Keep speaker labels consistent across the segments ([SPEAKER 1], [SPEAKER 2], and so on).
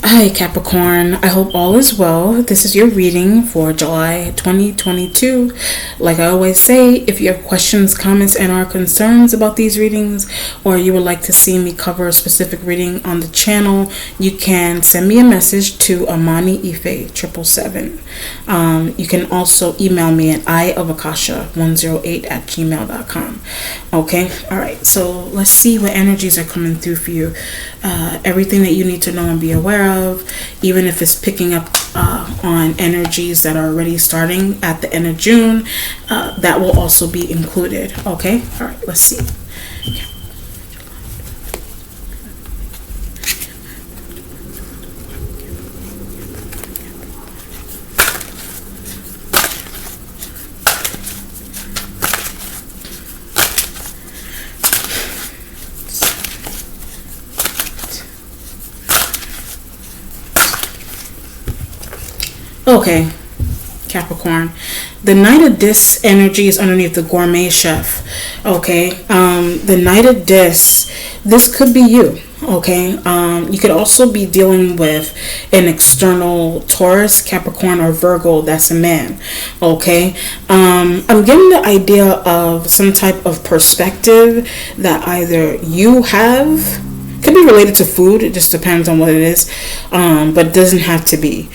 [SPEAKER 1] Hi Capricorn, I hope all is well. This is your reading for July 2022. Like I always say, if you have questions, comments, and or concerns about these readings, or you would like to see me cover a specific reading on the channel, you can send me a message to Amani Ife 777. You can also email me at iofakasha108@gmail.com. Okay, alright, so let's see what energies are coming through for you. Everything that you need to know and be aware of, even if it's picking up on energies that are already starting at the end of June, that will also be included. Okay, all right, let's see. Okay, Capricorn. The Knight of Discs energy is underneath the Gourmet Chef. Okay, the Knight of Discs, this could be you. Okay, you could also be dealing with an external Taurus, Capricorn, or Virgo that's a man. Okay, I'm getting the idea of some type of perspective that either you have, could be related to food, it just depends on what it is, but it doesn't have to be.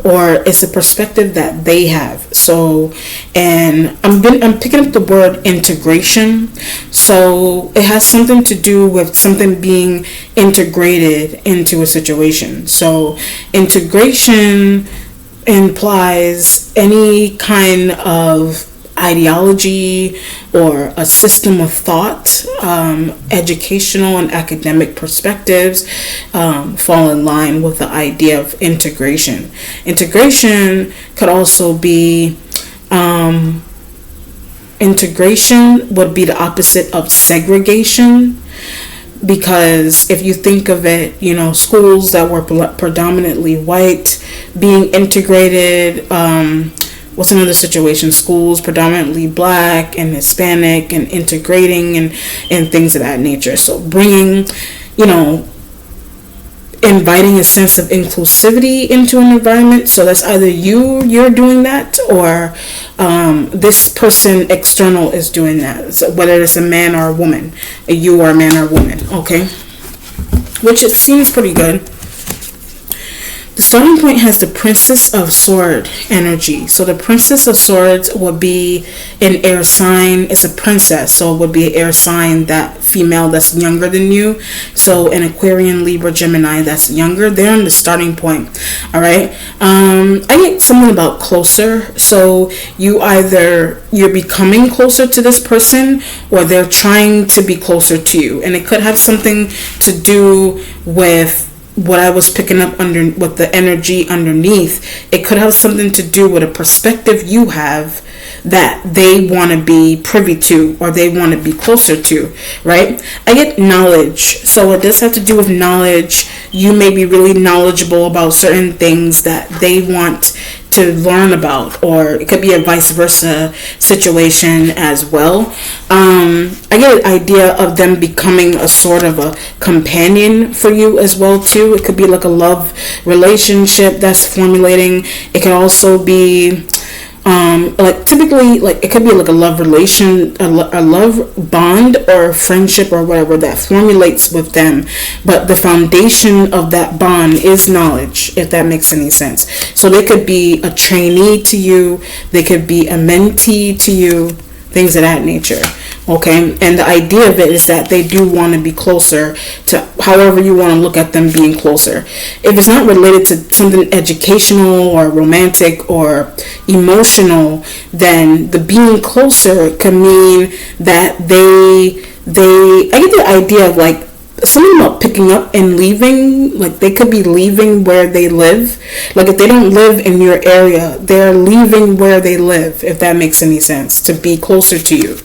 [SPEAKER 1] Or it's a perspective that they have. So, and I'm picking up the word integration. So it has something to do with something being integrated into a situation. So integration implies any kind of ideology or a system of thought, educational and academic perspectives fall in line with the idea of integration. Integration could also be integration would be the opposite of segregation, because if you think of it, schools that were predominantly white being integrated, what's another situation? Schools predominantly black and Hispanic and integrating and things of that nature. So bringing, inviting a sense of inclusivity into an environment. So that's either you're doing that, or this person external is doing that. So whether it's a man or a woman, you are a man or a woman. Okay, which it seems pretty good. The starting point has the Princess of Swords energy. So the Princess of Swords would be an air sign. It's a princess, so it would be an air sign, that female that's younger than you. So an Aquarian, Libra, Gemini that's younger. They're on the starting point. All right. I get something about closer. So you're becoming closer to this person, or they're trying to be closer to you, and it could have something to do with what I was picking up with the energy underneath. It could have something to do with a perspective you have that they want to be privy to, or they want to be closer to, right? I get knowledge. So it does have to do with knowledge. You may be really knowledgeable about certain things that they want to learn about, or it could be a vice versa situation as well. I get an idea of them becoming a sort of a companion for you as well too. It could be like a love relationship that's formulating. It could also be typically, it could be like a love relation, a love bond or friendship or whatever that formulates with them. But the foundation of that bond is knowledge, if that makes any sense. So they could be a trainee to you, they could be a mentee to you, things of that nature. Okay, and the idea of it is that they do want to be closer to, however you want to look at them being closer. If it's not related to something educational or romantic or emotional, then the being closer can mean that I get the idea of something about picking up and leaving. Like they could be leaving where they live. Like if they don't live in your area, they're leaving where they live, if that makes any sense, to be closer to you.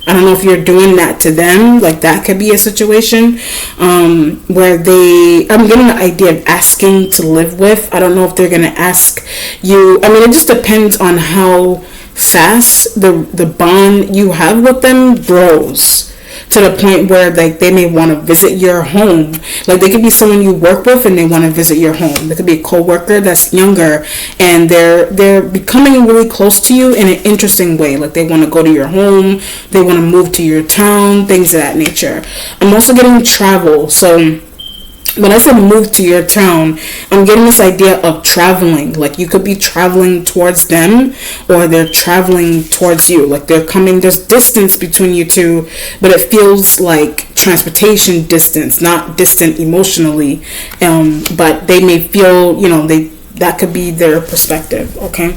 [SPEAKER 1] I don't know if you're doing that to them. Like that could be a situation where I'm getting the idea of asking to live with. I don't know if they're going to ask you. I mean, it just depends on how fast the bond you have with them grows. to the point where like they may want to visit your home. Like they could be someone you work with and they want to visit your home. There could be a coworker that's younger and they're becoming really close to you in an interesting way. Like they want to go to your home, they want to move to your town, things of that nature. I'm also getting travel. So when I said move to your town, I'm getting this idea of traveling. Like you could be traveling towards them or they're traveling towards you. Like they're coming, there's distance between you two, but it feels like transportation distance, not distant emotionally. But they may feel, that could be their perspective, okay?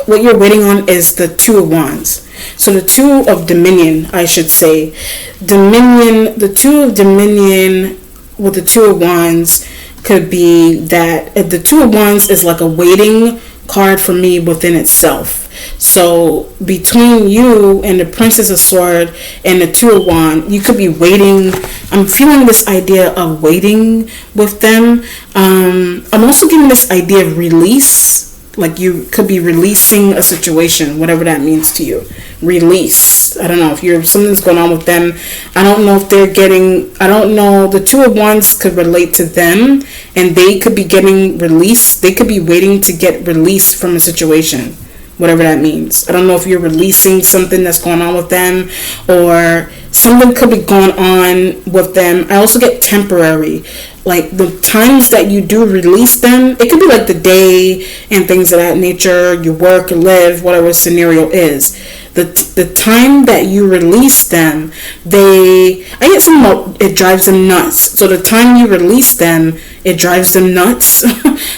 [SPEAKER 1] What you're waiting on is the Two of Wands. So the Two of Dominion, I should say. The Two of Dominion with the Two of Wands could be that the Two of Wands is like a waiting card for me within itself. So between you and the Princess of Swords and the Two of Wands, you could be waiting. I'm feeling this idea of waiting with them. I'm also getting this idea of release. Like you could be releasing a situation, whatever that means to you. Release. I don't know if something's going on with them. I don't know if they're getting, I don't know. The Two of Wands could relate to them and they could be getting released. They could be waiting to get released from a situation, whatever that means. I don't know if you're releasing something that's going on with them or something could be going on with them. I also get temporary. Like the times that you do release them, it could be like the day and things of that nature, you work or live, whatever scenario is. The time that you release them, I get something about it drives them nuts. So the time you release them, it drives them nuts.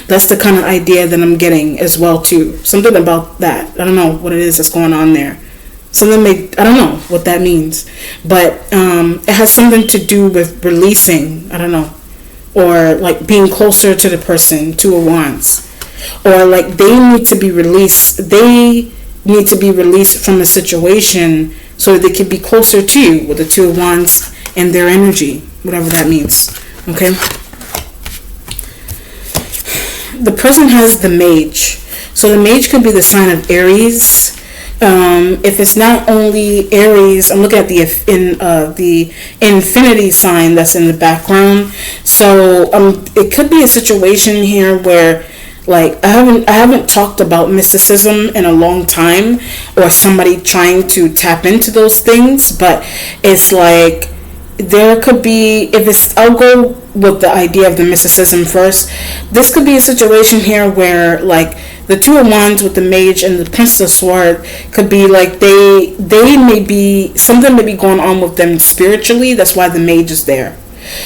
[SPEAKER 1] That's the kind of idea that I'm getting as well too. Something about that. I don't know what it is that's going on there. I don't know what that means. But it has something to do with releasing. I don't know. Or like being closer to the person, Two of Wands. Or like they need to be released. They need to be released from a situation so that they can be closer to you with the Two of Wands and their energy, whatever that means. Okay? The person has the Mage. So the Mage could be the sign of Aries. If it's not only Aries, I'm looking at the infinity sign that's in the background. So it could be a situation here where like I haven't talked about mysticism in a long time or somebody trying to tap into those things, but it's like there could be, I'll go with the idea of the mysticism first. This could be a situation here where like the Two of Wands with the Mage and the Princess of Swords could be like they may be, something may be going on with them spiritually. That's why the Mage is there.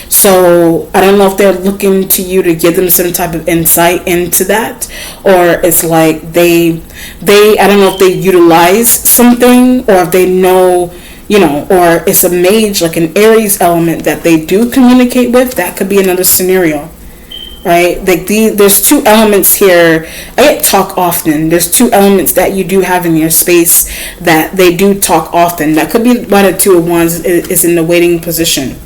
[SPEAKER 1] So I don't know if they're looking to you to give them some type of insight into that, or it's like they I don't know if they utilize something or if they know, or it's a Mage, like an Aries element that they do communicate with. That could be another scenario, right? Like there's two elements here. I talk often. There's two elements that you do have in your space that they do talk often. That could be why the Two of Wands is in the waiting position.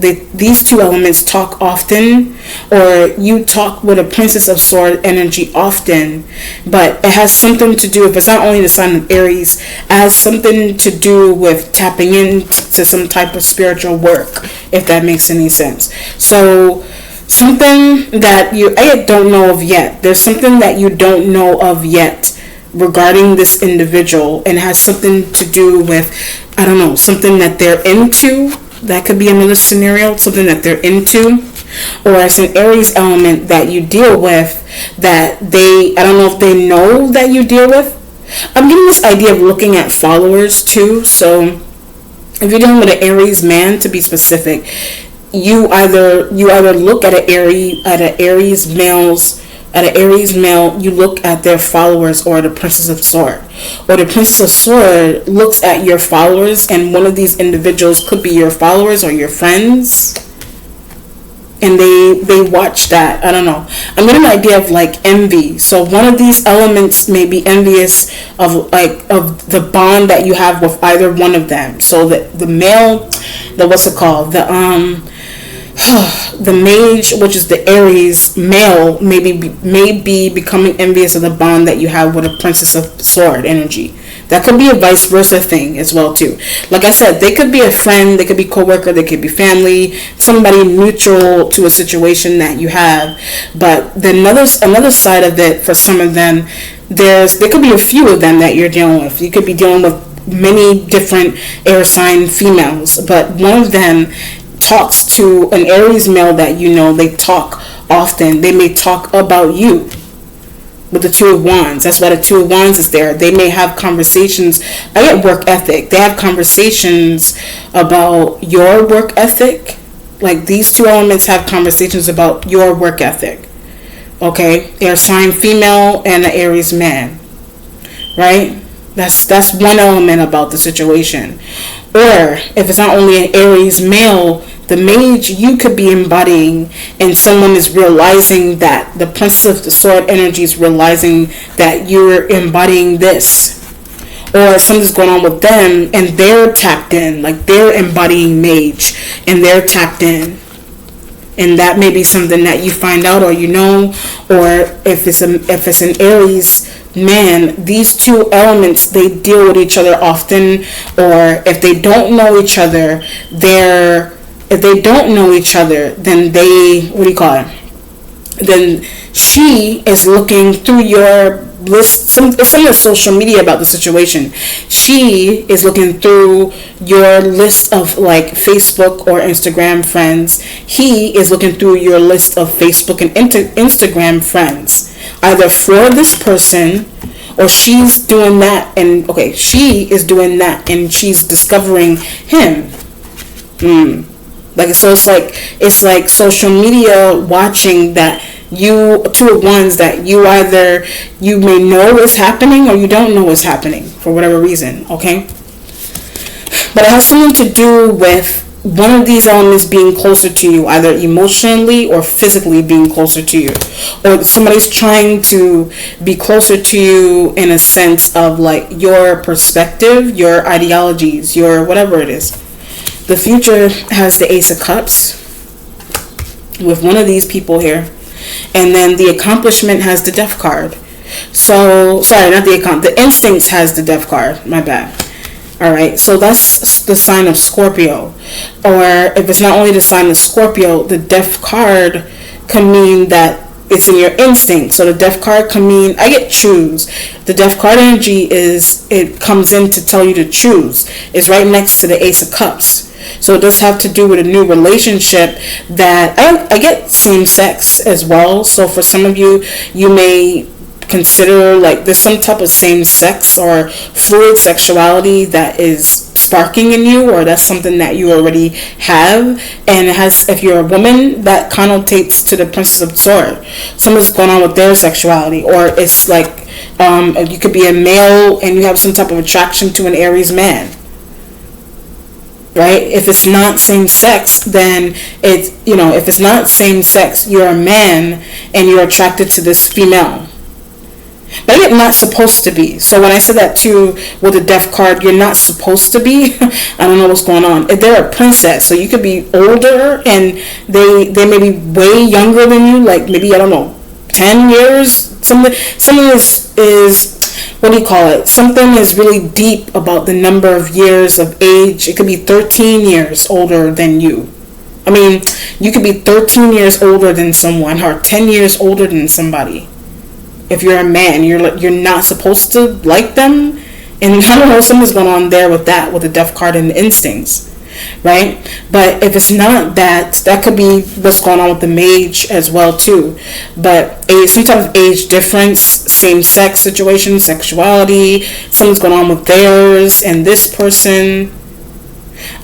[SPEAKER 1] These two elements talk often, or you talk with a Princess of Swords energy often, but it has something to do, if it's not only the sign of Aries, it has something to do with tapping into some type of spiritual work, if that makes any sense. So something that I don't know of yet. There's something that you don't know of yet regarding this individual, and it has something to do with, I don't know, something that they're into. That could be another scenario, something that they're into, or it's an Aries element that you deal with that I don't know if they know that you deal with. I'm getting this idea of looking at followers too. So if you're dealing with an Aries man, to be specific, you either look at an Aries male, you look at their followers, or the Princess of Swords. Or the Princess of Swords looks at your followers, and one of these individuals could be your followers or your friends. And they watch that. I don't know. I'm getting an idea of like envy. So one of these elements may be envious of the bond that you have with either one of them. So the male, the Mage, which is the Aries male, may be becoming envious of the bond that you have with a Princess of Swords energy. That could be a vice versa thing as well too. Like I said, they could be a friend, they could be co-worker, they could be family, somebody neutral to a situation that you have. But then another side of it for some of them, there could be a few of them that you're dealing with. You could be dealing with many different air sign females, but one of them talks to an Aries male that you know. They talk often. They may talk about you with the Two of Wands. That's why the Two of Wands is there. They may have conversations. I get work ethic. They have conversations about your work ethic. Like these two elements have conversations about your work ethic. Okay, air sign female and an Aries man, right? That's one element about the situation. Or if it's not only an Aries male, the mage you could be embodying, and someone is realizing that the Princess of the Sword energy is realizing that you're embodying this, or something's going on with them and they're tapped in, like they're embodying mage and they're tapped in. And that may be something that you find out, or you know, or if it's an Aries man, these two elements, they deal with each other often. Or if they don't know each other, then they, what do you call it? Then she is looking through your list. It's on the social media about the situation. She is looking through your list of like Facebook or Instagram friends. He is looking through your list of Facebook and Instagram friends, either for this person, or she's doing that, and okay, she is doing that and she's discovering him. Like, so it's like social media watching that you, Two of Wands, that you either you may know what's happening or you don't know what's happening for whatever reason. Okay, but it has something to do with one of these elements being closer to you, either emotionally or physically being closer to you, or somebody's trying to be closer to you in a sense of like your perspective, your ideologies, your whatever it is. The future has the Ace of Cups with one of these people here. And then the accomplishment has the Death card. So, sorry, not the instincts has the Death card. My bad. Alright, so that's the sign of Scorpio. Or if it's not only the sign of Scorpio, the Death card can mean that it's in your instinct. So the Death card can mean, I get choose. The Death card energy it comes in to tell you to choose. It's right next to the Ace of Cups. So it does have to do with a new relationship that I get same sex as well. So for some of you, you may consider like there's some type of same sex or fluid sexuality that is sparking in you, or that's something that you already have. And it has, if you're a woman, that connotates to the Princess of Sword. Something's going on with their sexuality, or it's like you could be a male and you have some type of attraction to an Aries man. Right? If it's not same sex, then it's, if it's not same sex, you're a man and you're attracted to this female. But you're not supposed to be. So when I said that too with the Death card, you're not supposed to be. I don't know what's going on. They're a princess, so you could be older and they may be way younger than you, like maybe, I don't know, 10 years. Something is what do you call it? Something is really deep about the number of years of age. It could be 13 years older than you. I mean, you could be 13 years older than someone, or 10 years older than somebody. If you're a man, you're not supposed to like them. And I don't know, something's going on there with that, with the Death card and the instincts. Right? But if it's not that could be what's going on with the mage as well too. But some type of age difference, same sex situation, sexuality, something's going on with theirs and this person.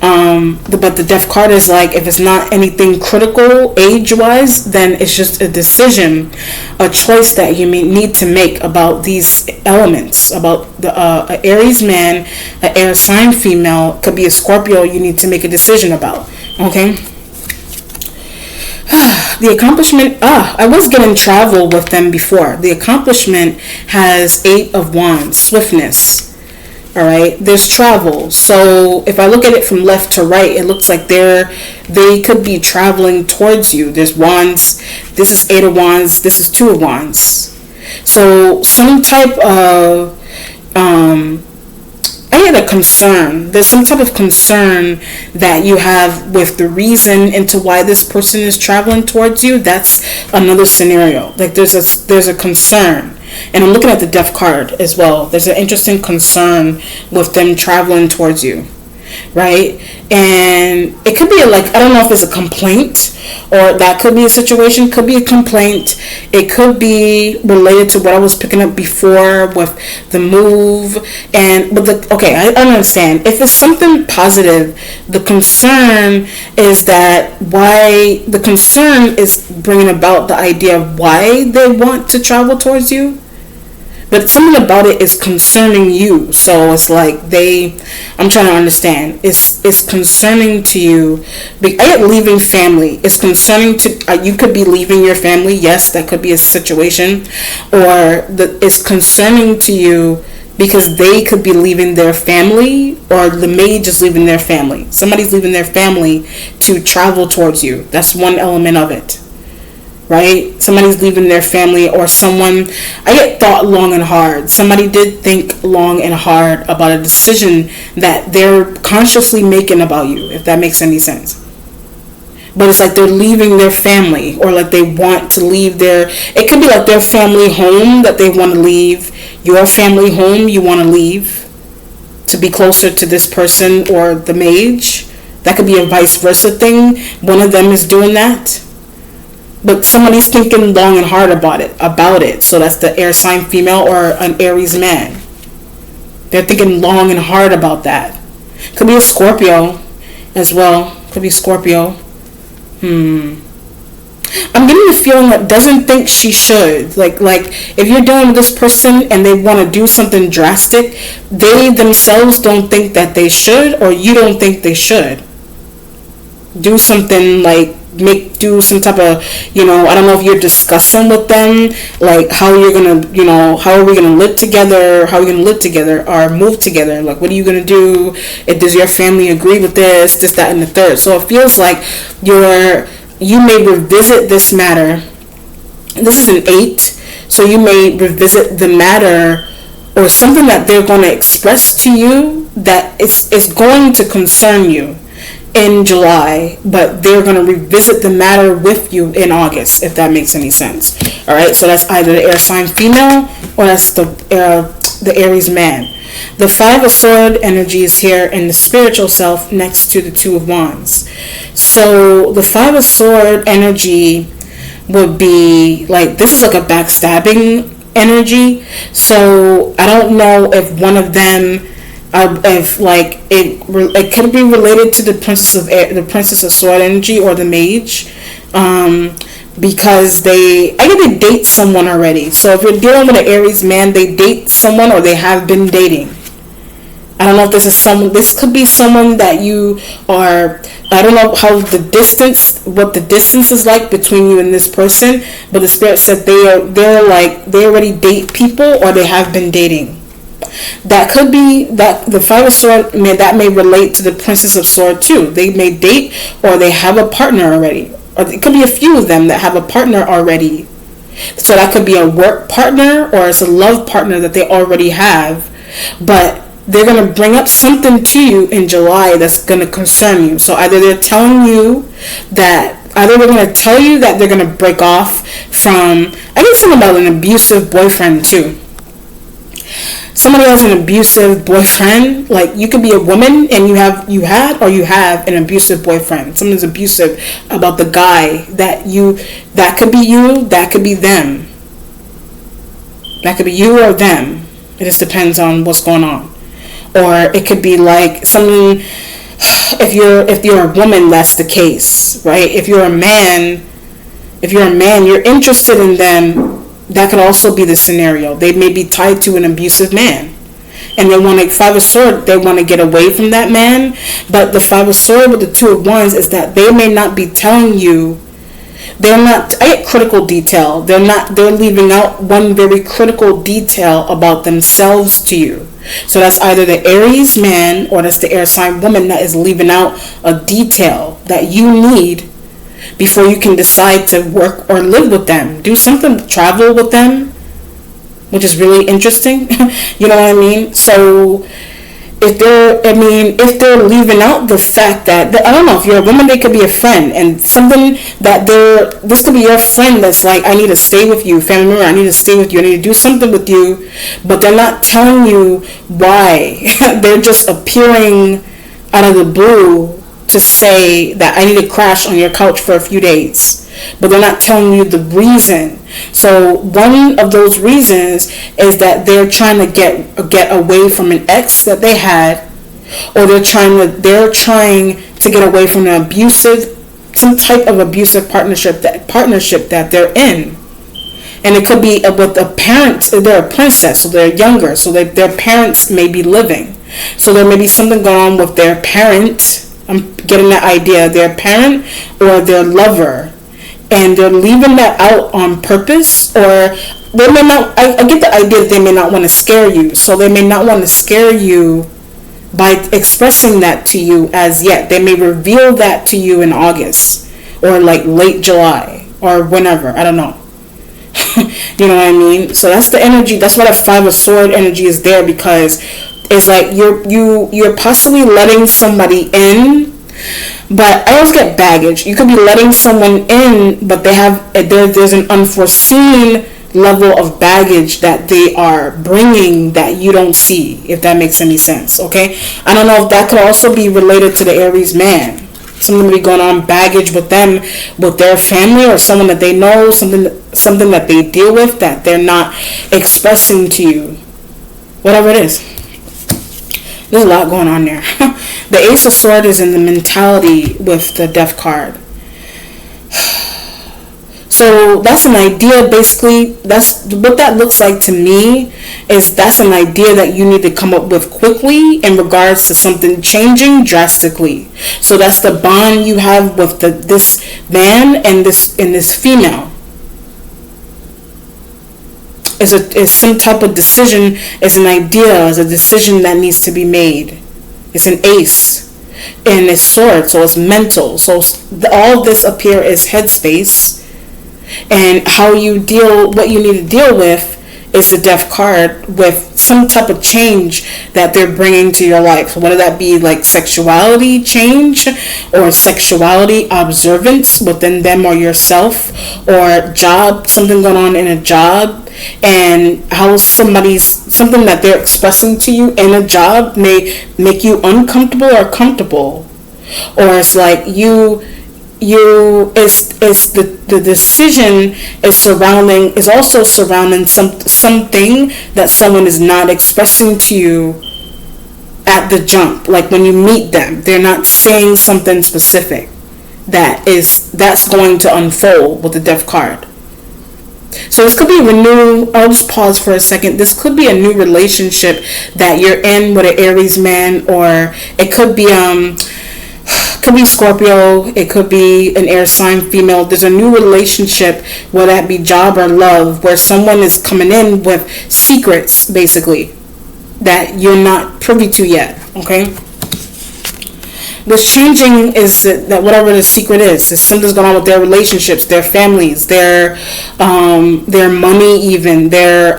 [SPEAKER 1] But the Death card is like, if it's not anything critical age-wise, then it's just a decision, a choice that you may need to make about these elements, about the Aries man, an air sign female, could be a Scorpio. You need to make a decision about. Okay. The accomplishment. I was getting travel with them before. The accomplishment has 8 of Wands, swiftness. All right, there's travel. So if I look at it from left to right, it looks like they could be traveling towards you. There's Wands. This is 8 of Wands. This is 2 of Wands. So some type of I had a concern. There's some type of concern that you have with the reason into why this person is traveling towards you. That's another scenario. Like there's a concern. And I'm looking at the Death card as well. There's an interesting concern with them traveling towards you, right? And it could be like, I don't know if it's a complaint, or that could be a situation, could be a complaint. It could be related to what I was picking up before with the move. Okay, I understand. If it's something positive, the concern is the concern is bringing about the idea of why they want to travel towards you. But something about it is concerning you. So it's like I'm trying to understand. It's concerning to you. I get leaving family. It's concerning to, you could be leaving your family. Yes, that could be a situation. Or it's concerning to you because they could be leaving their family, or the mage is leaving their family. Somebody's leaving their family to travel towards you. That's one element of it. Right? Somebody's leaving their family, or someone, I get thought long and hard. Somebody did think long and hard about a decision that they're consciously making about you, if that makes any sense. But it's like they're leaving their family, or like they want to leave it could be like their family home that they want to leave, your family home you want to leave to be closer to this person or the mage. That could be a vice versa thing. One of them is doing that. But somebody's thinking long and hard about it. So that's the air sign female or an Aries man. They're thinking long and hard about that. Could be a Scorpio as well. Could be Scorpio. I'm getting the feeling that doesn't think she should. Like if you're dealing with this person and they want to do something drastic, they themselves don't think that they should, or you don't think they should. Do something like do some type of, I don't know if you're discussing with them, like how you're gonna, how are we gonna live together, or move together, like what are you gonna do, does your family agree with this, that, and the third. So it feels like you may revisit this matter. This is an 8, so you may revisit the matter, or something that they're going to express to you that it's going to concern you in July, but they're going to revisit the matter with you in August, if that makes any sense. All right, so that's either the air sign female, or that's the Aries man. The 5 of Swords energy is here in the spiritual self next to the 2 of Wands. So the 5 of Swords energy would be like, this is like a backstabbing energy. So I don't know if one of them, if like it could be related to the Princess of Swords energy or the Mage, because I get to date someone already. So if you're dealing with an Aries man, they date someone or they have been dating. I don't know if this could be someone that you are, I don't know what the distance is like between you and this person, but the spirit said they already date people or they have been dating. That could be that the 5 of Swords may relate to the Princess of Swords too. They may date or they have a partner already. Or it could be a few of them that have a partner already. So that could be a work partner or it's a love partner that they already have. But they're going to bring up something to you in July that's going to concern you. So either they're telling you that, they're going to tell you that they're going to break off from, I get something about an abusive boyfriend too. Somebody has an abusive boyfriend, like you could be a woman and you have an abusive boyfriend. Someone's abusive about the guy that could be you, that could be them. That could be you or them. It just depends on what's going on. Or it could be like something, if you're a woman, that's the case, right? If you're a man, you're interested in them. That could also be the scenario. They may be tied to an abusive man. And they want 5 of Swords, they want to get away from that man. But the 5 of Swords with the 2 of Wands is that they may not be telling you. They're not, I get critical detail. They're leaving out one very critical detail about themselves to you. So that's either the Aries man or that's the air sign woman that is leaving out a detail that you need before you can decide to work or live with them. Do something, travel with them, which is really interesting. You know what I mean? So if they're leaving out the fact that, I don't know, if you're a woman, they could be a friend, and something that this could be your friend that's like, I need to stay with you, family member, I need to stay with you, I need to do something with you, but they're not telling you why. They're just appearing out of the blue to say that I need to crash on your couch for a few days, but they're not telling you the reason. So one of those reasons is that they're trying to get away from an ex that they had, or they're trying to get away from some type of abusive partnership that they're in. And it could be with a parent. They're a princess, so they're younger, so their parents may be living. So there may be something going on with their parent. I'm getting that idea. Their parent or their lover. And they're leaving that out on purpose, or they may not. I get the idea that they may not want to scare you. So they may not want to scare you by expressing that to you as yet. They may reveal that to you in August or like late July or whenever. I don't know. You know what I mean? So that's the energy. That's why that Five of Sword energy is there, because it's like you're possibly letting somebody in, but I always get baggage. You could be letting someone in, but there's an unforeseen level of baggage that they are bringing that you don't see, if that makes any sense. Okay, I don't know if that could also be related to the Aries man. Something be going on, baggage with them, with their family, or someone that they know, something that they deal with that they're not expressing to you. Whatever it is. There's a lot going on there. The Ace of Swords is in the mentality with the Death card. So that's an idea, basically. That's what that looks like to me. That's an idea that you need to come up with quickly in regards to something changing drastically. So that's the bond you have with this man and this female. Is some type of decision, is an idea, is a decision that needs to be made. It's an ace and it's sword, so it's mental. So all this up here is headspace, and what you need to deal with is the Death card, with some type of change that they're bringing to your life. So whether that be like sexuality change or sexuality observance within them or yourself, or job, something going on in a job, and how something that they're expressing to you in a job may make you uncomfortable or comfortable, or it's like the decision is also surrounding something that someone is not expressing to you at the jump. Like when you meet them, they're not saying something specific that's going to unfold with the Death card. So this could be I'll just pause for a second. This could be a new relationship that you're in with an Aries man, or it could be Scorpio, it could be an air sign female. There's a new relationship, whether that be job or love, where someone is coming in with secrets, basically, that you're not privy to yet, okay? What's changing is that whatever the secret is something's going on with their relationships, their families, their money, even their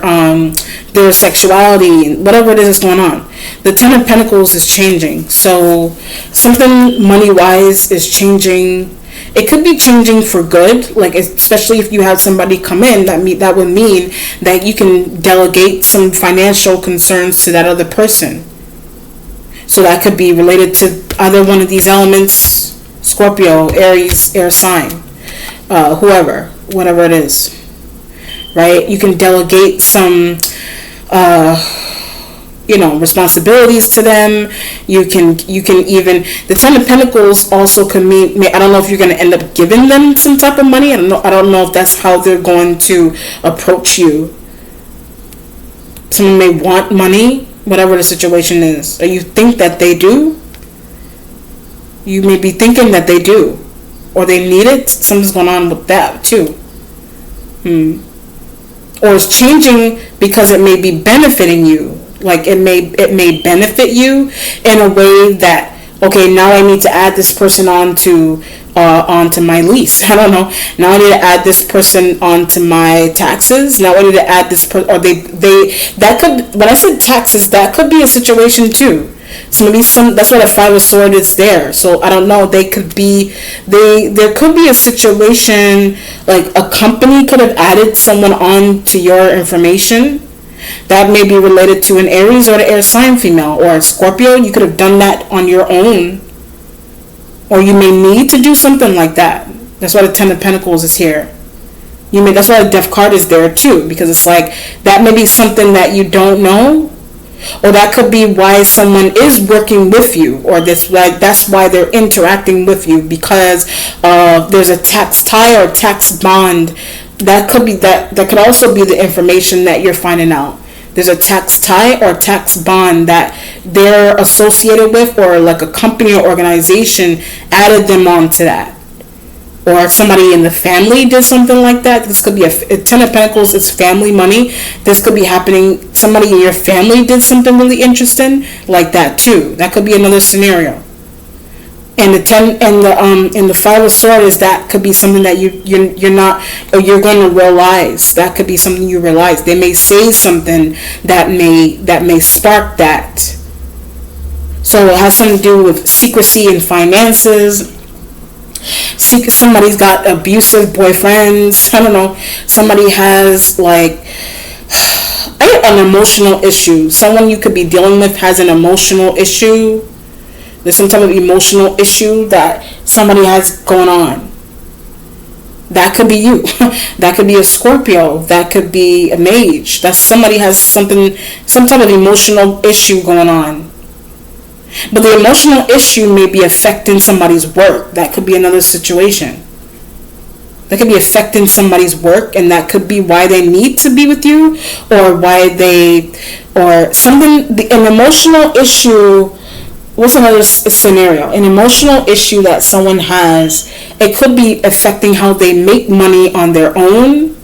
[SPEAKER 1] sexuality, whatever it is going on. The Ten of Pentacles is changing, so something money-wise is changing. It could be changing for good, like especially if you have somebody come in, that would mean that you can delegate some financial concerns to that other person. So that could be related to either one of these elements: Scorpio, Aries, air sign, whatever it is, right? You can delegate some, responsibilities to them. You can even, the Ten of Pentacles also could mean, I don't know if you're going to end up giving them some type of money. I don't know if that's how they're going to approach you. Someone may want money, whatever the situation is, or you think that they do. You may be thinking that they do, or they need it. Something's going on with that too. Or it's changing because it may be benefiting you. Like it may benefit you in a way that Okay, now I need to add this person onto my lease. I don't know. Now I need to add this person onto my taxes. Now I need to add this person, or they that could, when I said taxes, that could be a situation too. So maybe that's why the Five of Swords is there. So I don't know. There could be a situation like a company could have added someone on to your information that may be related to an Aries or the air sign female, or a Scorpio. You could have done that on your own, or you may need to do something like that. That's why the Ten of Pentacles is here. That's why the Death card is there too, because it's like that may be something that you don't know, or that could be why someone is working with you, or that's why they're interacting with you, because there's a tax tie or tax bond. That could be that could also be the information that you're finding out. There's a tax tie or tax bond that they're associated with, or like a company or organization added them onto that, or somebody in the family did something like that. This could be a Ten of Pentacles is family money. This could be happening. Somebody in your family did something really interesting like that too. That could be another scenario. And the Five of Swords is that could be something that you're not, or you're going to realize. That could be something you realize. They may say something that may spark that. So it has something to do with secrecy and finances. Somebody's got abusive boyfriends. I don't know. Somebody has like an emotional issue. Someone you could be dealing with has an emotional issue. There's some type of emotional issue that somebody has going on. That could be you. That could be a Scorpio. That could be a mage. That somebody has some type of emotional issue going on. But the emotional issue may be affecting somebody's work. That could be another situation. That could be affecting somebody's work, and that could be why they need to be with you, or an emotional issue. What's another scenario? An emotional issue that someone has, it could be affecting how they make money on their own.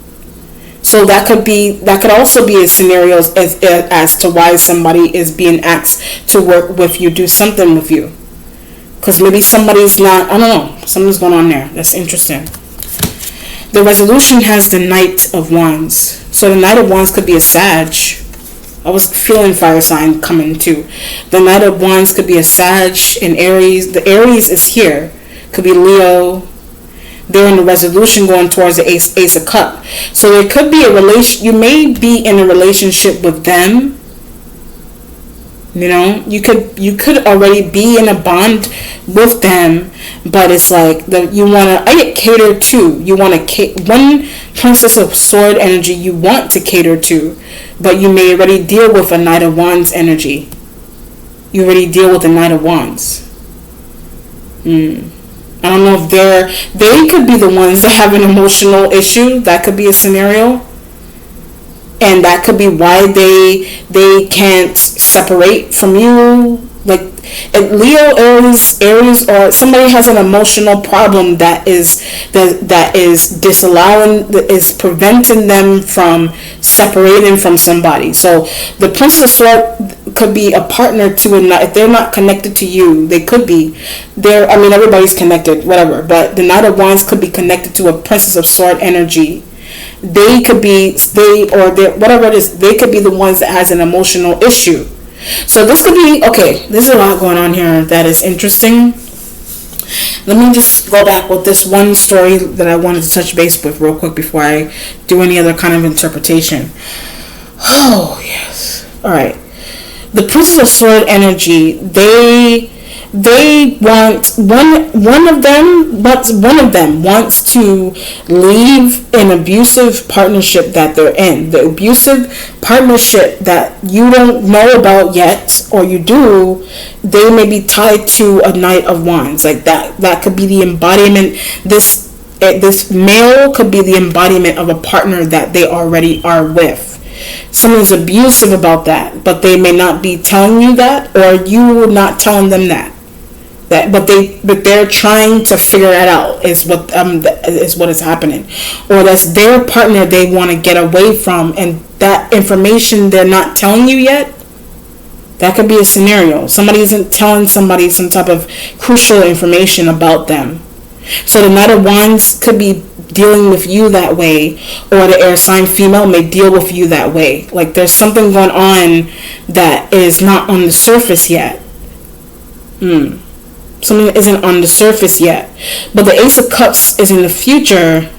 [SPEAKER 1] So that could also be a scenario as to why somebody is being asked to work with you, do something with you. Because maybe somebody's not, I don't know, something's going on there. That's interesting. The resolution has the Knight of Wands. So the Knight of Wands could be a Sag. I was feeling fire sign coming too. The Knight of Wands could be a Sag in Aries. The Aries is here. Could be Leo. They're in the resolution going towards the Ace of Cups. So there could be a relation. You may be in a relationship with them. You know, you could already be in a bond with them, but it's like you want to cater to. You want to one Princess of Sword energy you want to cater to, but you may already deal with a Knight of Wands energy. You already deal with a Knight of Wands. I don't know if they could be the ones that have an emotional issue. That could be a scenario. And that could be why they can't separate from you. Like Leo, Aries, or somebody has an emotional problem that is disallowing, that is preventing them from separating from somebody. So the Princess of Swords could be a partner to if they're not connected to you, they could be. I mean, everybody's connected, whatever. But the Knight of Wands could be connected to a Princess of Swords energy. They could be, whatever it is, they could be the ones that has an emotional issue. So this could be, okay, there's a lot going on here that is interesting. Let me just go back with this one story that I wanted to touch base with real quick before I do any other kind of interpretation. Oh, yes. All right. The Princess of Swords energy, they want one of them wants to leave an abusive partnership that they're in. The abusive partnership that you don't know about yet, or you do, they may be tied to a Knight of Wands. Like that could be the embodiment. This male could be the embodiment of a partner that they already are with. Someone's abusive about that, but they may not be telling you that, or you not telling them that. But they're trying to figure it out is what is happening, or that's their partner they want to get away from, and that information they're not telling you yet. That could be a scenario. Somebody isn't telling somebody some type of crucial information about them. So the Knight of Wands could be dealing with you that way, or the air sign female may deal with you that way. Like there's something going on that is not on the surface yet. Something that isn't on the surface yet. But the Ace of Cups is in the future,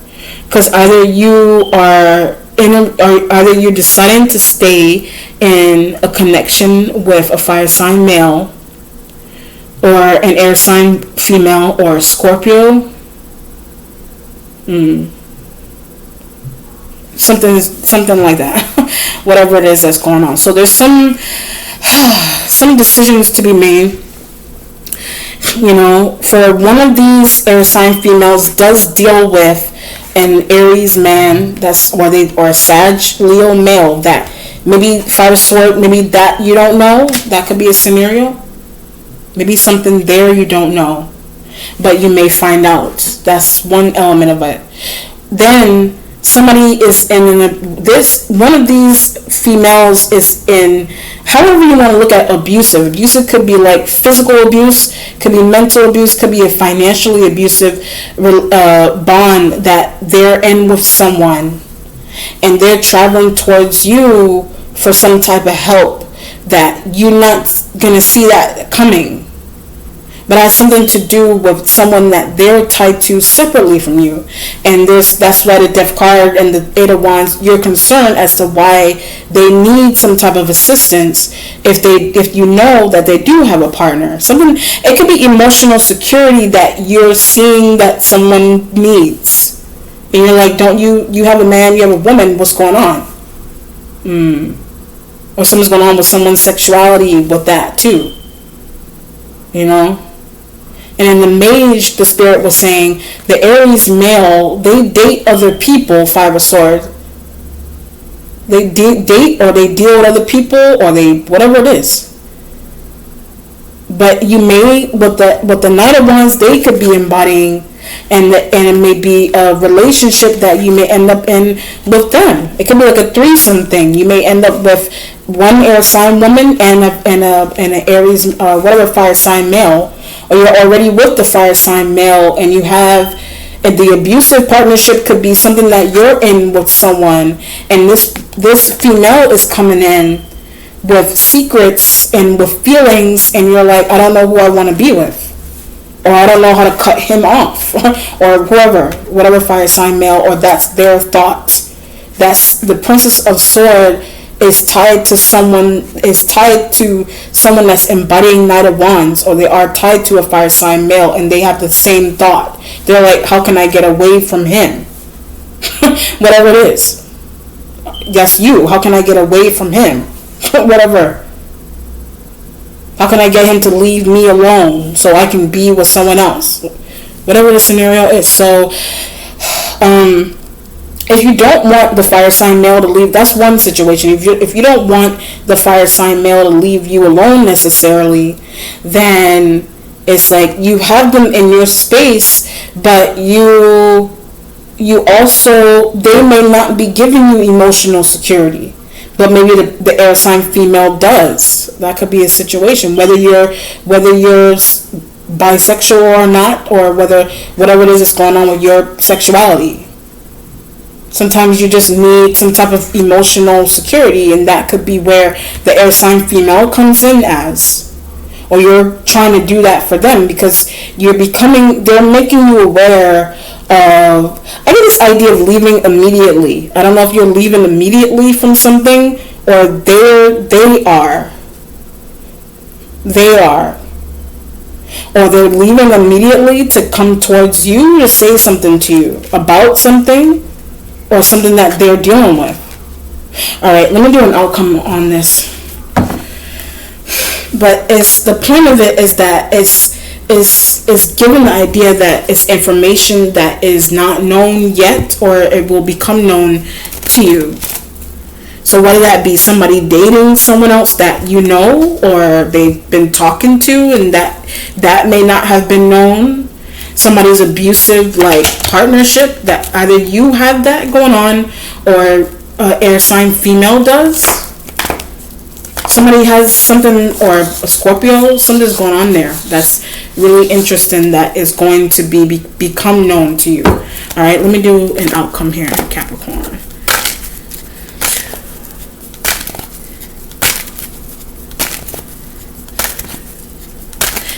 [SPEAKER 1] because either you are either you're deciding to stay in a connection with a fire sign male, or an air sign female, or a Scorpio. Something like that. Whatever it is that's going on. So there's some decisions to be made. For one of these air sign females does deal with an Aries man or a Sag Leo male that maybe fire sword, maybe that you don't know. That could be a scenario. Maybe something there you don't know, but you may find out. That's one element of it. Then somebody is one of these females is in, however you want to look at abusive. Abusive could be like physical abuse, could be mental abuse, could be a financially abusive bond that they're in with someone, and they're traveling towards you for some type of help that you're not gonna see that coming. But it has something to do with someone that they're tied to separately from you. And that's why the Death card and the Eight of Wands, you're concerned as to why they need some type of assistance if you know that they do have a partner. It could be emotional security that you're seeing that someone needs. And you're like, don't you have a man, you have a woman, what's going on? Or something's going on with someone's sexuality with that too. And in the Mage, the spirit was saying the Aries male, they date other people, Five of Swords. They date or they deal with other people, or they, whatever it is. But you may, with the Knight of Wands, they could be embodying, and it may be a relationship that you may end up in with them. It could be like a threesome thing. You may end up with one air sign woman and an Aries, whatever fire sign male, or you're already with the fire sign male, and you have the abusive partnership could be something that you're in with someone, and this female is coming in with secrets and with feelings, and you're like, I don't know who I want to be with, or I don't know how to cut him off, or whatever fire sign male, or that's their thought. That's the Princess of Swords is tied to someone that's embodying Knight of Wands, or they are tied to a fire sign male, and they have the same thought. They're like, how can I get away from him? Whatever it is. That's you. How can I get away from him? Whatever. How can I get him to leave me alone so I can be with someone else? Whatever the scenario is. So, if you don't want the fire sign male to leave, that's one situation. If you don't want the fire sign male to leave you alone necessarily, then it's like you have them in your space, but you also, they may not be giving you emotional security, but maybe the air sign female does. That could be a situation, whether you're bisexual or not, or whatever it is that's going on with your sexuality. Sometimes you just need some type of emotional security, and that could be where the air sign female comes in as. Or you're trying to do that for them because they're making you aware of, I get this idea of leaving immediately. I don't know if you're leaving immediately from something, or they are. Or they're leaving immediately to come towards you to say something to you about something, or something that they're dealing with. Alright, let me do an outcome on this. But the point of it is that it's given the idea that it's information that is not known yet, or it will become known to you. So whether that be somebody dating someone else that you know, or they've been talking to, and that may not have been known. Somebody's abusive partnership that either you have that going on, or air sign female does. somebody has something, or a Scorpio, something's going on there that's really interesting that is going to become known to you. All right, let me do an outcome here, Capricorn.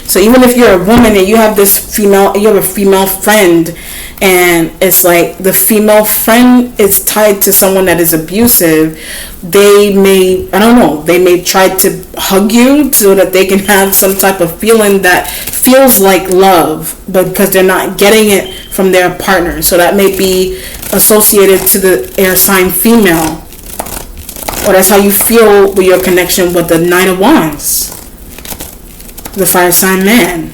[SPEAKER 1] So even if you're a woman and you have a female friend, and it's like the female friend is tied to someone that is abusive, they may try to hug you so that they can have some type of feeling that feels like love, but because they're not getting it from their partner. So that may be associated to the air sign female, or that's how you feel with your connection with the Nine of Wands, the fire sign man.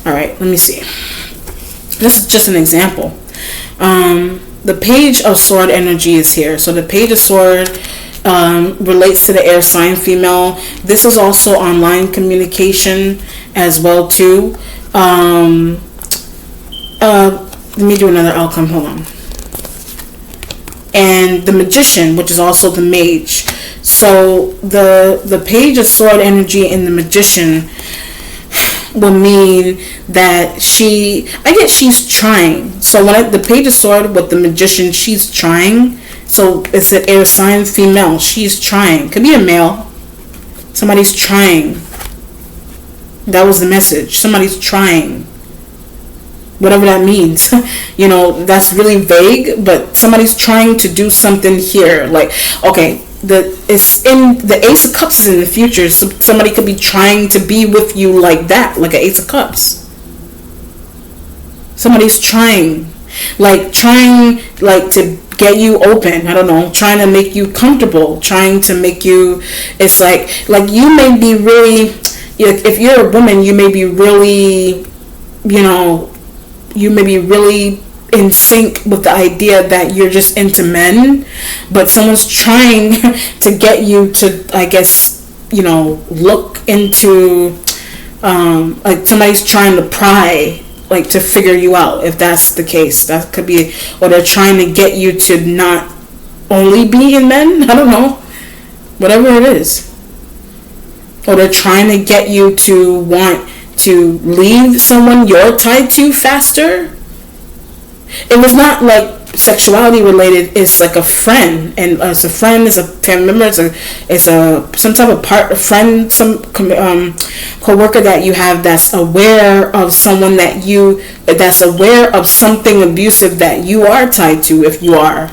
[SPEAKER 1] All right, let me see. This is just an example. The Page of Sword energy is here. So the Page of Sword relates to the air sign female. This is also online communication as well too. Let me do another outcome. Hold on. And the Magician, which is also the Mage. So the Page of Sword energy in the Magician will mean that she's trying. So when the Page of Sword with the Magician, she's trying. So it's an air sign female. She's trying. Could be a male. Somebody's trying. That was the message. Somebody's trying. Whatever that means. That's really vague, but somebody's trying to do something here. Like, okay, it's in the Ace of Cups is in the future. So somebody could be trying to be with you like that, like an Ace of Cups. Somebody's trying to get you open. I don't know, trying to make you comfortable, trying to make you. It's like you may be really. If you're a woman, you may be really, you may be really in sync with the idea that you're just into men, but someone's trying to get you to, I guess, look into, like somebody's trying to pry, like to figure you out. If that's the case, that could be, or they're trying to get you to not only be in men. I don't know, whatever it is, or they're trying to get you to want to leave someone you're tied to faster. It was not like sexuality related. It's like a friend, and as a friend, is a family member, it's a some type of friend, some co-worker that you have that's aware of someone that's aware of something abusive that you are tied to, if you are,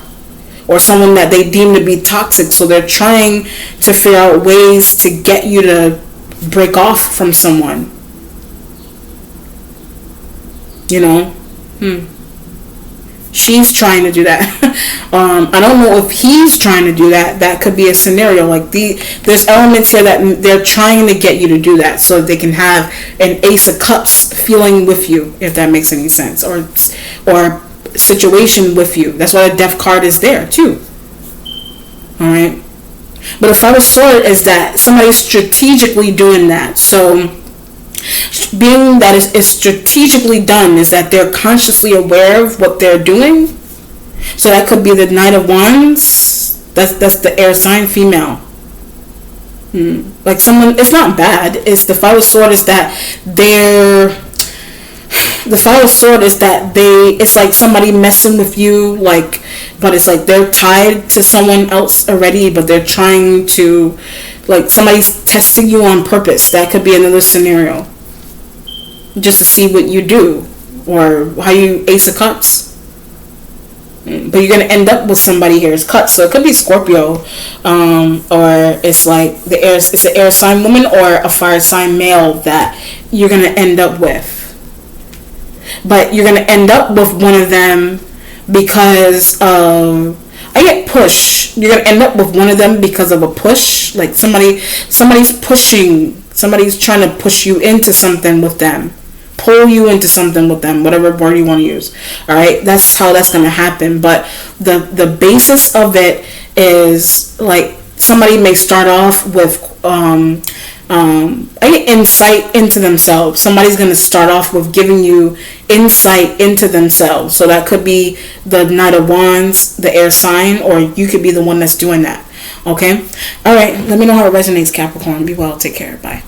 [SPEAKER 1] or someone that they deem to be toxic. So they're trying to figure out ways to get you to break off from someone. She's trying to do that. I don't know if he's trying to do that. That could be a scenario. Like there's elements here that they're trying to get you to do that, so they can have an Ace of Cups feeling with you, if that makes any sense, or situation with you. That's why the Death card is there too. All right, but a Five of Swords is that somebody's strategically doing that. So being that it's strategically done, is that they're consciously aware of what they're doing. So that could be the Knight of Wands. That's the air sign female. Like someone, it's not bad. It's the Five of Swords is that it's like somebody messing with you, like, but it's like they're tied to someone else already, but they're trying to, like, somebody's testing you on purpose. That could be another scenario, just to see what you do or how you Ace of Cups. But you're gonna end up with somebody here. It's Cups, so it could be Scorpio, or it's like it's an air sign woman or a fire sign male that you're gonna end up with. But you're gonna end up with one of them because I get push. You're gonna end up with one of them because of a push. Like somebody's pushing. Somebody's trying to push you into something with them, pull you into something with them, whatever word you want to use. All right, that's how that's gonna happen. But the basis of it is like somebody may start off with insight into themselves. Somebody's going to start off with giving you insight into themselves. So that could be the Knight of Wands, the air sign, or you could be the one that's doing that. Okay? All right. Let me know how it resonates, Capricorn. Be well. Take care. Bye.